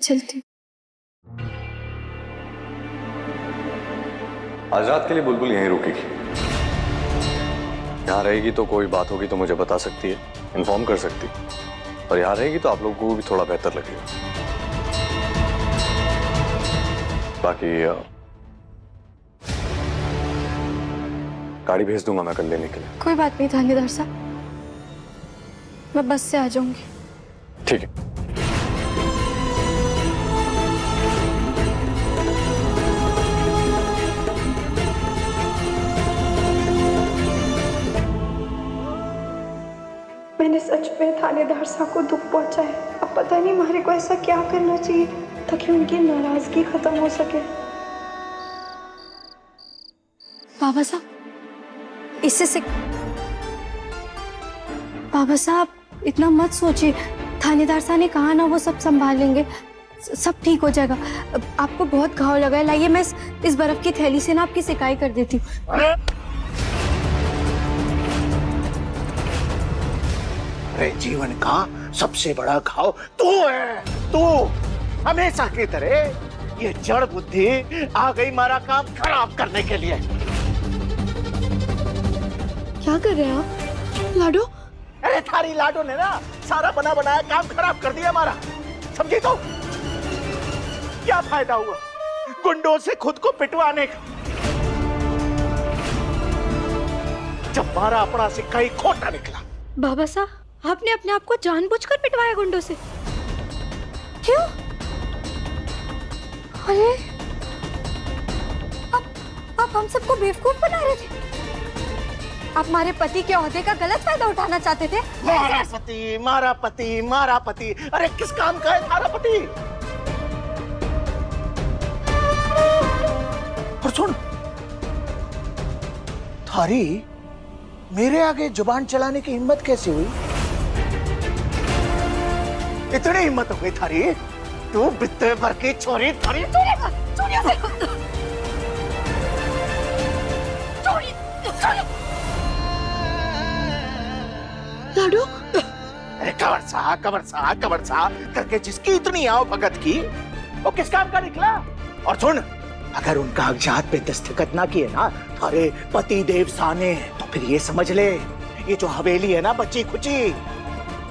चलती हूँ। आज रात के लिए बुलबुल यहीं रुकेगी। यहाँ रहेगी तो कोई बात होगी तो मुझे बता सकती है, इन्फॉर्म कर सकती है। और यहाँ रहेगी तो आप लोगों को भी थोड़ा बेहतर लगेगा। बाकी गाड़ी भेज दूंगा मैं कल लेने के लिए। कोई बात नहीं थानेदार साहब, मैं बस से आ जाऊंगी। ठीक है। मैंने सच में थानेदार साहब को दुख पहुंचाया। अब पता नहीं हमारे को ऐसा क्या करना चाहिए ताकि उनकी नाराजगी खत्म हो सके। बाबा साहब, इससे से बाबा साहब इतना मत सोचिए। थानेदार साहब ने कहा ना वो सब संभाल लेंगे, सब ठीक हो जाएगा। आपको बहुत घाव लगा है, लाइए मैं इस बर्फ की थैली से ना आपकी सिकाई कर देती हूँ। अरे जीवन का सबसे बड़ा घाव तू है। तू हमेशा की तरह ये जड़ बुद्धि आ गई हमारा काम खराब करने के लिए। क्या कर रहे हैं आप लाडो? अरे थारी लाडो ने ना सारा बना बनाया काम खराब कर दिया हमारा, समझी? तो क्या फायदा हुआ गुंडों से खुद को पिटवाने का, जब हमारा अपना सिक्का ही खोटा निकला। बाबा साहब, आपने अपने आप को जानबूझकर पिटवाया गुंडों से? क्यों? अरे आप हम सबको बेवकूफ बना रहे थे। आप हमारे पति के ओहदे का गलत फायदा उठाना चाहते थे। मारा पति, मारा पति, मारा पति। अरे किस काम का है थारा पति? और सुन, थारी मेरे आगे जुबान चलाने की हिम्मत कैसे हुई? इतनी हिम्मत हो गई थारी? तू बित्ते भर की छोरी थारी लाडो, अरे कबर सा करके जिसकी इतनी आओ भगत की, वो किस काम का निकला? और सुन, अगर उन कागजात पे दस्तखत ना किए ना थारे पति देव साने, तो फिर ये समझ ले ये जो हवेली है ना बच्ची खुची,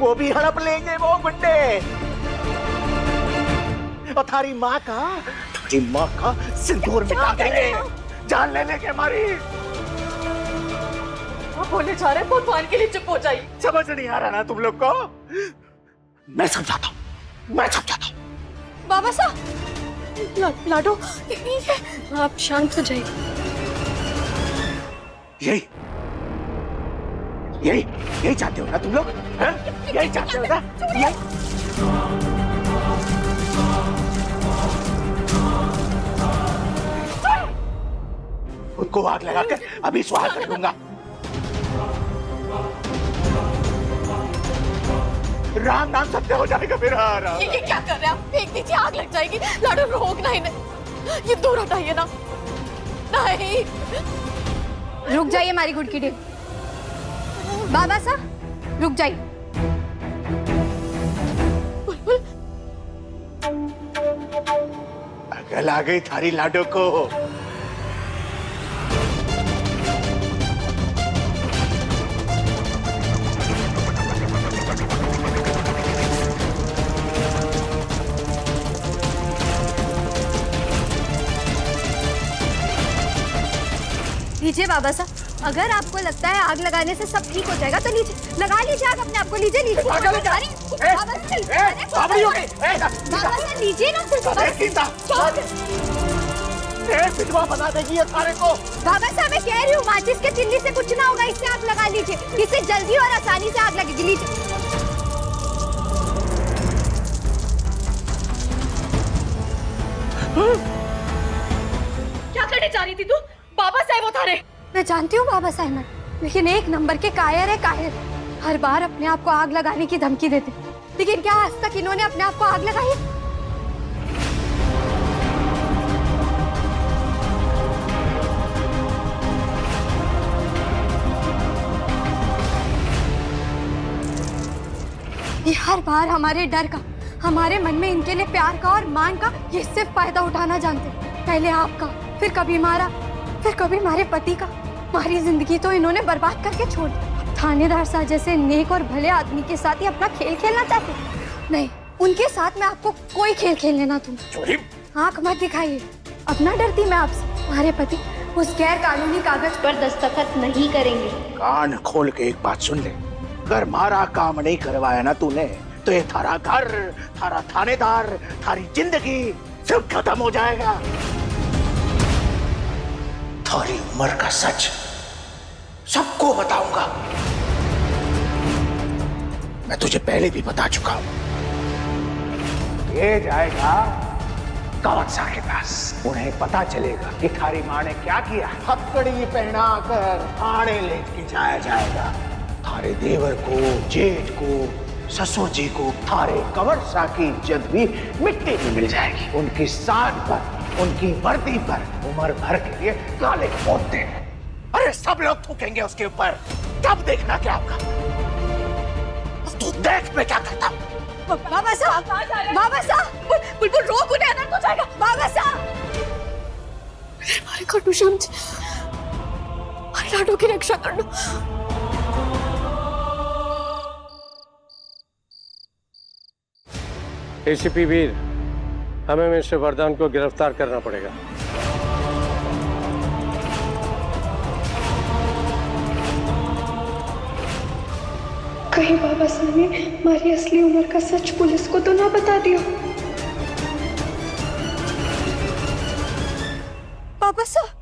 वो भी हड़प लेंगे वो गुंडे। और थारी माँ का सिंदूर मिटा देंगे, जान ले लेंगे हमारी। बोले जा रहे भगवान के लिए चुप हो जाइए। समझ नहीं आ रहा ना तुम लोग को? मैं समझाता हूँ। बाबा साहब, लाडो, आप शांत हो जाइए। यही चाहते हो ना तुम लोग? यही चाहते हो ना? उनको आग लगाकर अभी स्वाहा कर दूंगा। राम नाम सत्य हो जाएगा मेरा। ये क्या कर रहे हैं आप? फेंक दीजिए, आग लग जाएगी। लाडो रोकना ही नहीं, ये दूर हटाइए ना। नहीं, रुक जाइए हमारी गुड़ की ढेर। बाबा साहब रुक जाइए। बुलबुल, अकल आ गई थारी लाडो को। लीजिए बाबा साहब, अगर आपको लगता है आग लगाने से सब ठीक हो जाएगा तो लीजिए, लगा लीजिए आग अपने आप को। लीजिए लीजिए बाबा साहब, लीजिए ना। विधवा बना देगी ये सारे को। बाबा साहब मैं कह रही हूँ, माचिस के तिल्ली से कुछ ना होगा, इससे आग लगा लीजिए, इससे जल्दी और आसानी से आग लगेगी। लीजिए। क्या करने जा रही थी तू? बाबा साहब वो थारे। मैं जानती हूँ बाबा साहब, लेकिन एक नंबर के कायर है कायर। हर बार अपने आप को आग लगाने की धमकी देते, लेकिन क्या आज तक इन्होंने अपने आप को आग लगाई? ये हर बार हमारे डर का हमारे मन में इनके लिए प्यार का और मान का ये सिर्फ फायदा उठाना जानते हैं। पहले आपका, फिर कभी हमारा, फिर कभी हमारे पति का। हमारी जिंदगी तो इन्होंने बर्बाद करके छोड़ दी। अब थानेदार साहब जैसे नेक और भले आदमी के साथ ही अपना खेल खेलना चाहते हैं। नहीं, उनके साथ मैं आपको कोई खेल खेलने ना दूंगी। आंख मत दिखाइए, अब ना डरती मैं आपसे। हमारे पति उस गैर कानूनी कागज पर दस्तखत नहीं करेंगे। कान खोल के एक बात सुन ले, अगर हमारा काम नहीं करवाया ना तूने तो ये थारा घर, थारा थानेदार, थारी जिंदगी सब खत्म हो जाएगा। थारी उम्र का सच सबको बताऊंगा। मैं तुझे पहले भी बता चुका हूं। ये जाएगा कंवर साहब के पास, उन्हें पता चलेगा कि थारी माँ ने क्या किया। हथकड़ी पहनाकर थाने लेके जाया जाएगा। थारे देवर को, जेठ को, ससुर जी को, थारे कंवर साहब की इज्जत भी मिट्टी में मिल जाएगी। उनकी साथ पर, उनकी वर्दी पर उम्र भर के लिए काले पोत देंगे। अरे सब लोग थूकेंगे उसके ऊपर, तब देखना क्या होगा। तू देख मैं क्या करता हूँ। बाबा साहब, बाबा साहब, बुलबुल रोक उन्हें, अनंत हो जाएगा। बाबा साहब, हमारे खाटू श्याम जी, हमारे लाडो की रक्षा करना। एसीपी वीर, हमें मिस्टर वरदान को गिरफ्तार करना पड़ेगा। कहीं बाबा साहब ने हमारी असली उम्र का सच पुलिस को तो ना बता दिया। बाबा साहब,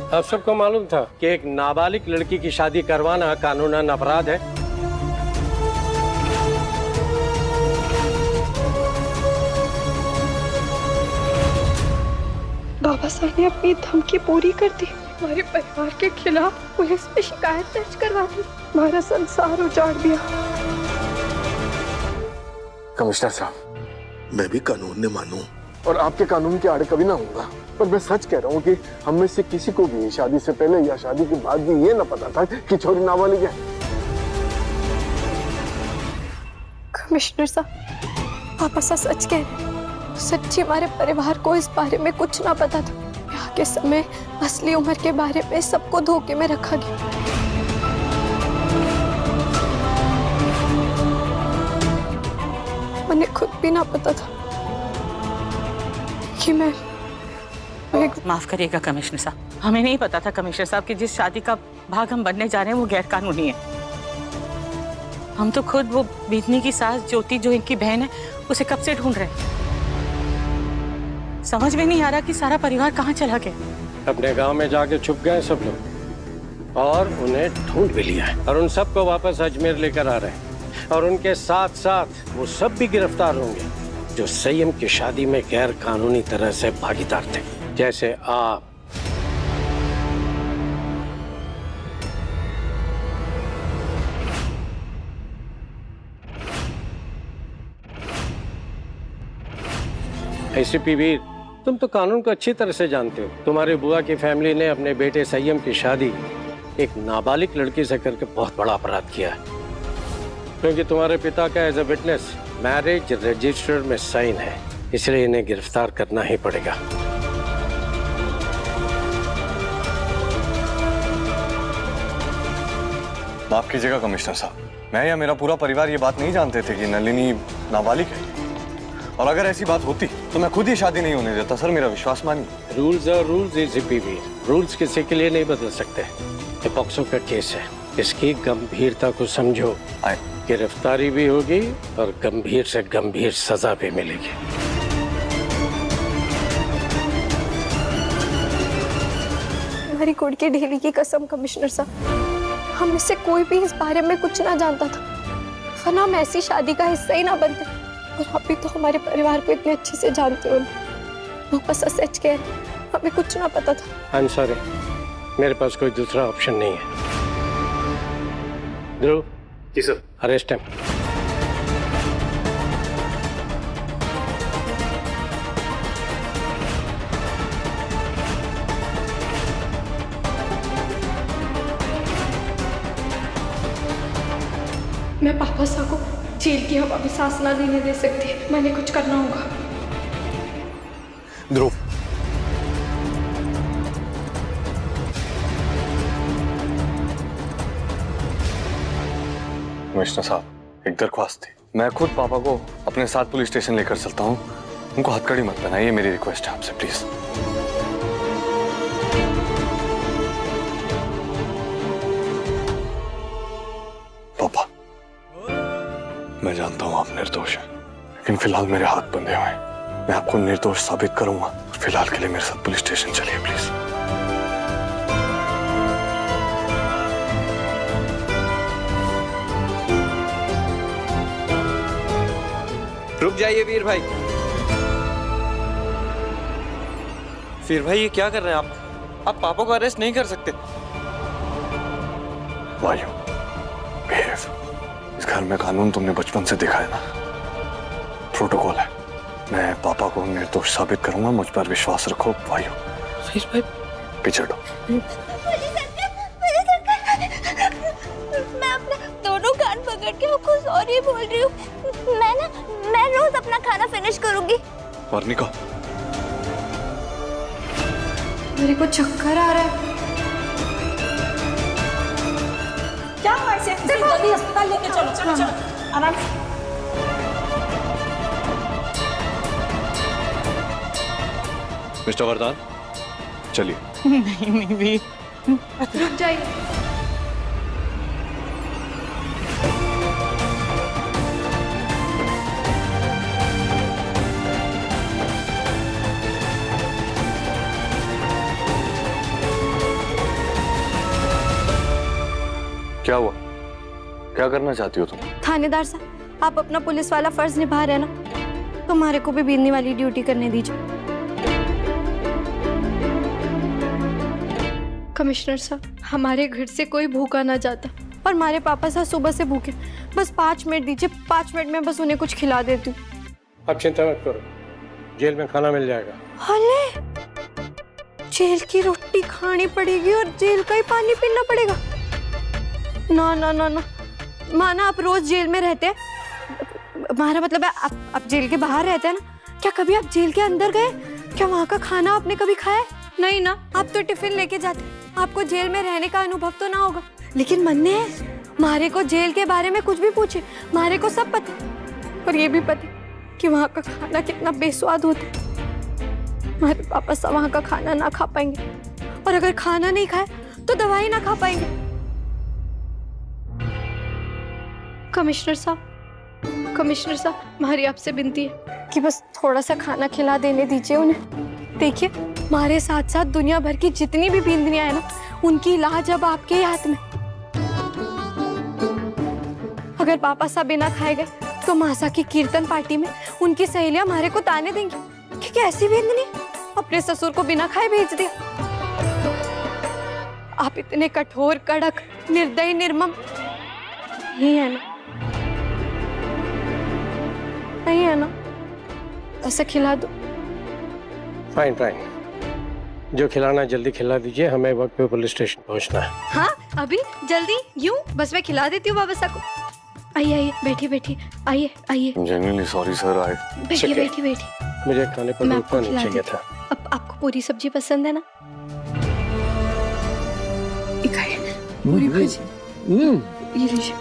आप सबको मालूम था कि एक नाबालिग लड़की की शादी करवाना कानूनन अपराध है। बाबा साहब ने अपनी धमकी पूरी कर दी। हमारे परिवार के खिलाफ पुलिस में शिकायत दर्ज करवा दी। हमारा संसार उजाड़ दिया। कमिश्नर साहब, मैं भी कानून ने मानूं और आपके कानून के आड़े कभी ना होऊंगा, पर मैं सच कह रहा हूँ कि हम में से किसी को भी शादी से पहले या शादी के बाद भी ये ना पता था कि छोरी नाबालिग है। कमिश्नर साहब, पापा सा सच कह रहे हैं। सच्ची हमारे परिवार को इस बारे में कुछ ना पता था। ब्याह के समय असली उम्र के बारे में सबको धोखे में रखा गया। मुझे खुद भी ना पता था कि मैं माफ करिएगा कमिश्नर साहब, हमें नहीं पता था कमिश्नर साहब कि जिस शादी का भाग हम बनने जा रहे हैं वो गैर कानूनी है। हम तो खुद वो बीतनी की सास ज्योति जो इनकी बहन है उसे कब से ढूंढ रहे हैं। समझ में नहीं आ रहा कि सारा परिवार कहाँ चला गया। अपने गांव में जाके छुप गए सब लोग और उन्हें ढूंढ भी लिया है और उन सबको वापस अजमेर लेकर आ रहे हैं। और उनके साथ साथ वो सब भी गिरफ्तार होंगे जो संयम की शादी में गैर कानूनी तरह से भागीदार थे, जैसे आप। एसीपी वीर, तुम तो कानून को अच्छी तरह से जानते हो। तुम्हारे बुआ की फैमिली ने अपने बेटे संयम की शादी एक नाबालिग लड़की से करके बहुत बड़ा अपराध किया है, क्योंकि तुम्हारे पिता का as a witness marriage register में साइन है, इसलिए इन्हें गिरफ्तार करना ही पड़ेगा। माफ कीजिएगा कमिश्नर साहब, मैं या मेरा पूरा परिवार ये बात नहीं जानते थे कि नलिनी नाबालिग है। और अगर ऐसी बात होती तो मैं खुद ही शादी नहीं होने देता। सर, मेरा विश्वास मानिए। रूल्स और रूल्स एसीपी वीर, रूल्स किसी के लिए नहीं बदल सकते। ये पॉक्सो का केस है, इसकी गंभीरता को समझो। गिरफ्तारी भी होगी और गंभीर से गंभीर सजा भी मिलेगी। हमारी कुड़ की ढीली की कसम कमिश्नर साहब, हम में से कोई भी इस बारे में कुछ ना जानता था, वरना हम ऐसी शादी का हिस्सा ही ना बनते। और आप भी तो हमारे परिवार को इतने अच्छे से जानते हो। वो बस सच कह रहे, हमें कुछ ना पता था। आई एम सॉरी, मेरे पास कोई दूसरा ऑप्शन नहीं है। ध्रुव। जी सर। अरेस्ट है। मैं पापा सा को जेल की हवा भी सांस ना लेने दे सकती। मैंने कुछ करना होगा। ध्रुव, कमिश्नर साहब एक दरख्वास्त थी। मैं खुद पापा को अपने साथ पुलिस स्टेशन लेकर चलता हूँ। उनको हथकड़ी मत पहनाइए, मेरी रिक्वेस्ट है आपसे प्लीज। पापा, मैं जानता हूँ आप निर्दोष हैं, लेकिन फिलहाल मेरे हाथ बंधे हुए हैं। मैं आपको निर्दोष साबित करूंगा। फिलहाल के लिए मेरे साथ पुलिस स्टेशन चलिए प्लीज। रुक जाइए वीर भाई। वीर भाई ये क्या कर रहे हैं आप पापा को अरेस्ट नहीं कर सकते। वायु, बिहेव। इस घर में कानून तुमने बचपन से देखा है ना, प्रोटोकॉल है। मैं पापा को निर्दोष साबित करूंगा, मुझ पर विश्वास रखो। वायु, वीर भाई पीछे हटो। मैं अपने दोनों कान पकड़ के आपको सॉरी बोल रही हूँ। मैं रोज अपना खाना फिनिश करूंगी। वर्णिका, मेरे को चक्कर आ रहा है। क्या हुआ ऐसे? जल्दी अस्पताल लेके चलो। चलो चलो आराम से। मिस्टर वरदान, चलिए। नहीं नहीं वीर, रुक जाइए। क्या हुआ? क्या करना चाहती हो तुम? थानेदार साहब, आप अपना पुलिस वाला फर्ज निभा रहे हैं ना, तो हमारे को भी बीतने वाली ड्यूटी करने दीजिए। कमिश्नर साहब, हमारे घर से कोई भूखा ना जाता और हमारे पापा साहब सुबह से भूखे। बस 5 मिनट दीजिए, 5 मिनट में बस उन्हें कुछ खिला देती हूँ। आप चिंता मत करो, जेल में खाना मिल जाएगा। अरे, जेल की रोटी खानी पड़ेगी और जेल का ही पानी पीना पड़ेगा? ना ना ना ना, माना आप रोज जेल में रहते हैं, हमारा मतलब है आप जेल के बाहर रहते हैं ना, क्या कभी आप जेल के अंदर गए? क्या वहाँ का खाना आपने कभी खाया? नहीं ना, आप तो टिफिन लेके जाते, आपको जेल में रहने का अनुभव तो ना होगा। लेकिन मन्ने है, मारे को जेल के बारे में कुछ भी पूछे, मारे को सब पता। और ये भी पता कि वहाँ का खाना कितना बेस्वाद होता है। हमारे पापा सब वहाँ का खाना ना खा पाएंगे, और अगर खाना नहीं खाए तो दवाई ना खा पाएंगे। कमिश्नर साहब, हमारी आपसे विनती है कि बस थोड़ा सा खाना खिला देने दीजिए उन्हें। देखिए, हमारे साथ साथ दुनिया भर की जितनी भी बींदनियां हैं ना, उनकी इलाज अब आपके ही हाथ में। अगर पापा साहब बिना खाए गए तो मासा की कीर्तन पार्टी में उनकी सहेलियां हमारे को ताने देंगी कि कैसी बींदनी अपने ससुर को बिना खाए भेज दिया। आप इतने कठोर, कड़क, निर्दयी, निर्मम नहीं है ना? नहीं है ना? ऐसे खिला दो। फाइन फाइन, जो खिलाना जल्दी खिला दीजिए, हमें वक्त पे पुलिस स्टेशन पहुंचना है। हाँ, अभी जल्दी? यूं बस मैं खिला देती हूँ बाबा साहब को। आइए, बैठिए, आइए। जेन्युइनली सॉरी सर, बैठिए। मुझे खाने को मैं रुकना आपको नहीं खिला चाहिए देती था। हूँ। अब आपको पूरी सब्जी पसंद है ना? पूरी भाजी। ये लीजिए।